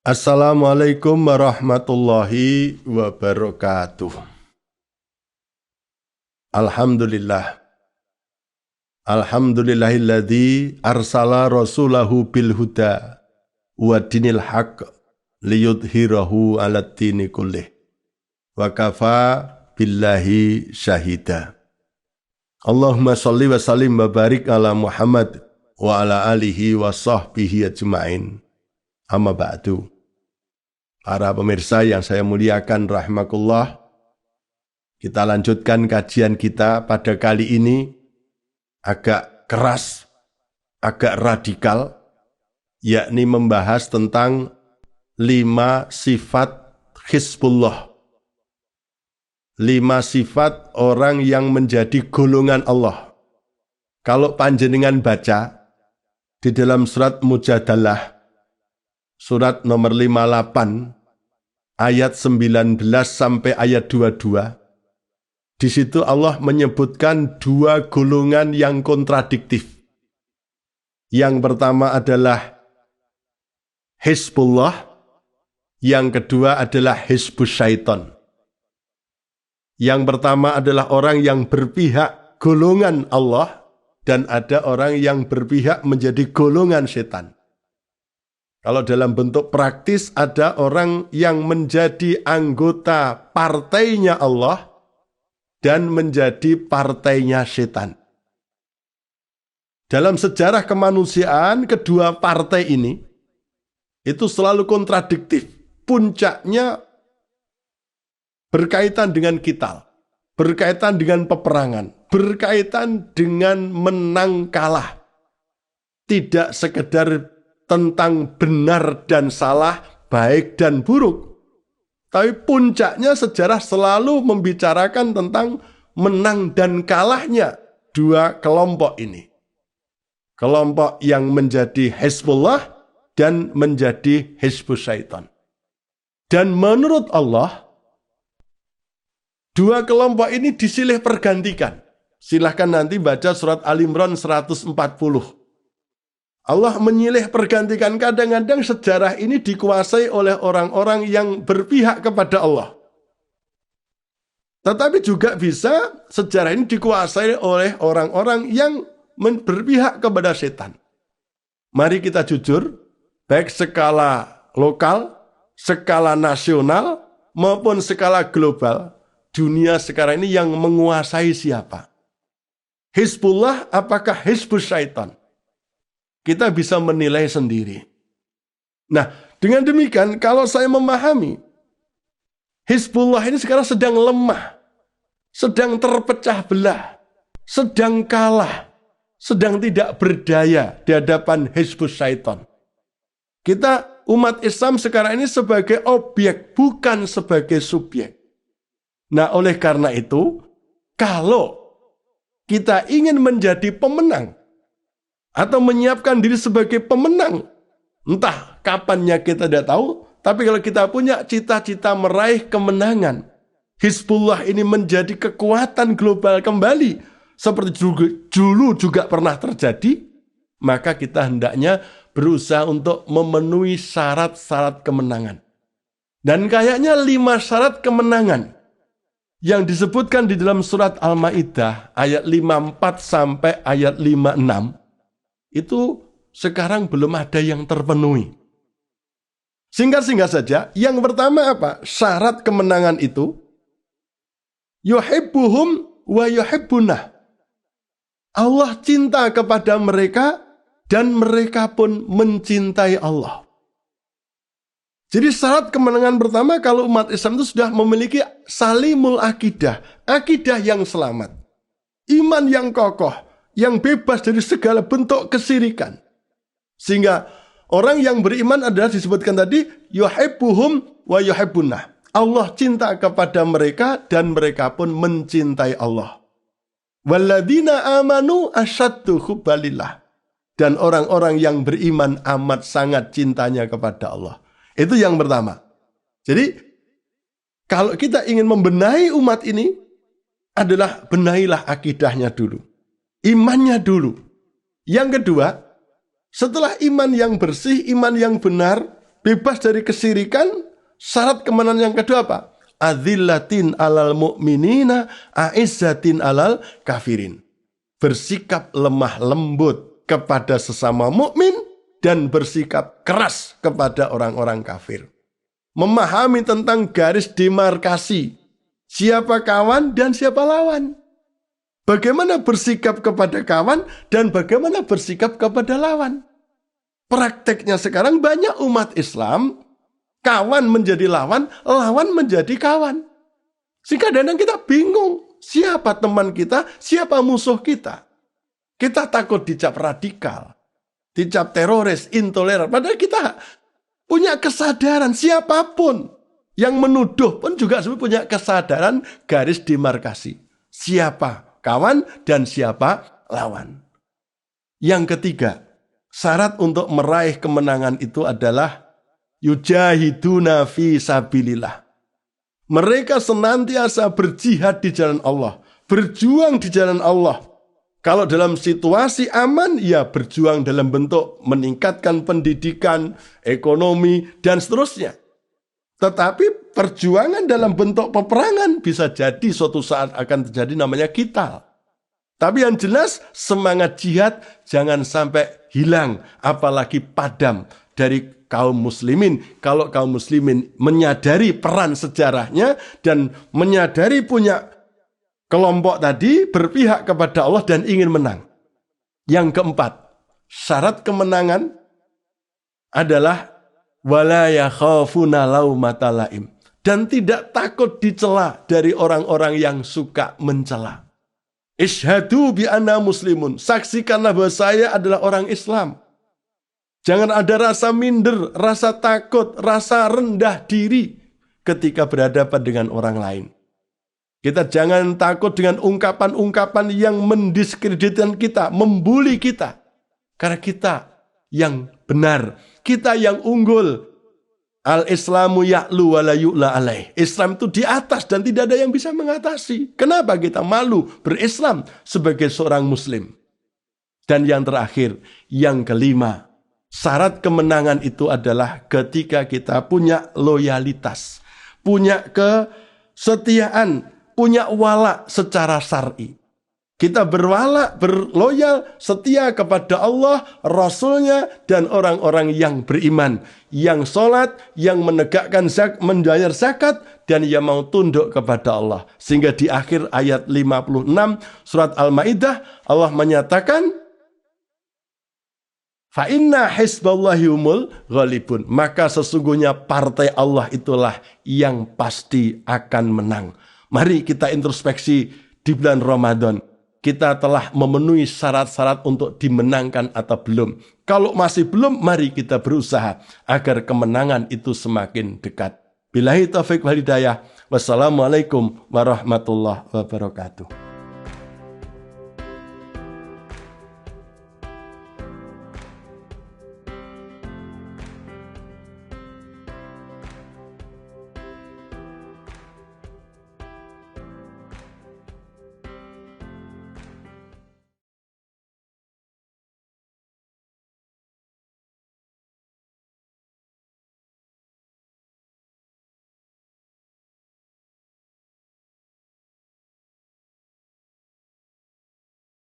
Assalamualaikum warahmatullahi wabarakatuh. Alhamdulillah. Alhamdulillahilladzi arsala rasulahu bil huda wa dinil haqq liyudhhirahu 'alad dini kullih. Wa kafa billahi syahida. Allahumma shalli wa sallim wa barik ala Muhammad wa ala alihi wa sahbihi ajma'in. Amma ba'du. Para pemirsa yang saya muliakan rahimakumullah, kita lanjutkan kajian kita pada kali ini agak keras, agak radikal, yakni membahas tentang 5 sifat Hizbullah. 5 sifat orang yang menjadi golongan Allah. Kalau panjenengan baca di dalam surat Mujadalah, surat nomor 58, ayat 19 sampai ayat 22. Di situ Allah menyebutkan 2 golongan yang kontradiktif. Yang pertama adalah Hizbullah, yang kedua adalah Hizbus Syaiton. Yang pertama adalah orang yang berpihak golongan Allah, dan ada orang yang berpihak menjadi golongan setan. Kalau dalam bentuk praktis ada orang yang menjadi anggota partainya Allah dan menjadi partainya setan. Dalam sejarah kemanusiaan, kedua partai ini itu selalu kontradiktif. Puncaknya berkaitan dengan kital, berkaitan dengan peperangan, berkaitan dengan menang kalah. Tidak sekedar tentang benar dan salah, baik dan buruk. Tapi puncaknya sejarah selalu membicarakan tentang menang dan kalahnya 2 kelompok ini. Kelompok yang menjadi Hizbullah dan menjadi Hizbus Syaitan. Dan menurut Allah, 2 kelompok ini disilih pergantikan. Silahkan nanti baca surat Al-Imran 140. Allah menyilih pergantikan, kadang-kadang sejarah ini dikuasai oleh orang-orang yang berpihak kepada Allah. Tetapi juga bisa sejarah ini dikuasai oleh orang-orang yang berpihak kepada setan. Mari kita jujur, baik skala lokal, skala nasional, maupun skala global, dunia sekarang ini yang menguasai siapa? Hizbullah apakah Hizbus Syaitan? Kita bisa menilai sendiri. Nah, dengan demikian, kalau saya memahami, Hizbullah ini sekarang sedang lemah, sedang terpecah belah, sedang kalah, sedang tidak berdaya di hadapan Hizbus Syaitan. Kita umat Islam sekarang ini sebagai objek, bukan sebagai subjek. Nah, oleh karena itu, kalau kita ingin menjadi pemenang, atau menyiapkan diri sebagai pemenang, entah kapannya kita tidak tahu, tapi kalau kita punya cita-cita meraih kemenangan, Hizbullah ini menjadi kekuatan global kembali, seperti dulu juga pernah terjadi, maka kita hendaknya berusaha untuk memenuhi syarat-syarat kemenangan. Dan kayaknya 5 syarat kemenangan yang disebutkan di dalam surat Al-Maidah ayat 54 sampai ayat 56, itu sekarang belum ada yang terpenuhi. Singkat-singkat saja, yang pertama apa? Syarat kemenangan itu, yuhibbuhum wa yuhibbunah. Allah cinta kepada mereka dan mereka pun mencintai Allah. Jadi syarat kemenangan pertama kalau umat Islam itu sudah memiliki salimul akidah, akidah yang selamat, iman yang kokoh, yang bebas dari segala bentuk kesyirikan. Sehingga orang yang beriman adalah disebutkan tadi, yuhibbuhum wa yuhibbunah. Allah cinta kepada mereka dan mereka pun mencintai Allah. Walladzina amanu asyaddu hubbalillah. Dan orang-orang yang beriman amat sangat cintanya kepada Allah. Itu yang pertama. Jadi, kalau kita ingin membenahi umat ini, adalah benahilah akidahnya dulu. Imannya dulu. Yang kedua, setelah iman yang bersih, iman yang benar, bebas dari kesyirikan, syarat kemenangan yang kedua apa? Adzillatin alal mu'minina, aizzatin alal kafirin. Bersikap lemah lembut kepada sesama mukmin dan bersikap keras kepada orang-orang kafir. Memahami tentang garis demarkasi, siapa kawan dan siapa lawan. Bagaimana bersikap kepada kawan dan bagaimana bersikap kepada lawan. Prakteknya sekarang banyak umat Islam, kawan menjadi lawan, lawan menjadi kawan. Sehingga kadang kita bingung, siapa teman kita, siapa musuh kita. Kita takut dicap radikal, dicap teroris, intoleran. Padahal kita punya kesadaran, siapapun yang menuduh pun juga punya kesadaran garis demarkasi. Siapa kawan dan siapa lawan. Yang ketiga, syarat untuk meraih kemenangan itu adalah yujahiduna fi sabilillah. Mereka senantiasa berjihad di jalan Allah, berjuang di jalan Allah. Kalau dalam situasi aman, ya berjuang dalam bentuk meningkatkan pendidikan, ekonomi, dan seterusnya. Tetapi perjuangan dalam bentuk peperangan bisa jadi suatu saat akan terjadi namanya qital. Tapi yang jelas semangat jihad jangan sampai hilang, apalagi padam dari kaum muslimin. Kalau kaum muslimin menyadari peran sejarahnya dan menyadari punya kelompok tadi berpihak kepada Allah dan ingin menang. Yang keempat, syarat kemenangan adalah wala yakhafuna laumata laim, dan tidak takut dicela dari orang-orang yang suka mencela. Ishhadu bi anna muslimun. Saksikanlah bahwa saya adalah orang Islam. Jangan ada rasa minder, rasa takut, rasa rendah diri ketika berhadapan dengan orang lain. Kita jangan takut dengan ungkapan-ungkapan yang mendiskreditkan kita, membuli kita. Karena kita yang benar, kita yang unggul. Al-Islamu ya'lu wa la yu'la alaih. Islam itu di atas dan tidak ada yang bisa mengatasi. Kenapa kita malu berislam sebagai seorang muslim? Dan yang terakhir, yang kelima, syarat kemenangan itu adalah ketika kita punya loyalitas, punya kesetiaan, punya wala secara syar'i. Kita berwala, berloyal, setia kepada Allah, Rasulnya, dan orang-orang yang beriman. Yang sholat, yang menegakkan membayar zakat, dan yang mau tunduk kepada Allah. Sehingga di akhir ayat 56 surat Al-Ma'idah, Allah menyatakan, fa inna hizballahi humul ghalibun. Maka sesungguhnya partai Allah itulah yang pasti akan menang. Mari kita introspeksi di bulan Ramadan. Kita telah memenuhi syarat-syarat untuk dimenangkan atau belum. Kalau masih belum, mari kita berusaha agar kemenangan itu semakin dekat. Billahi taufiq wal hidayah. Wassalamualaikum warahmatullahi wabarakatuh.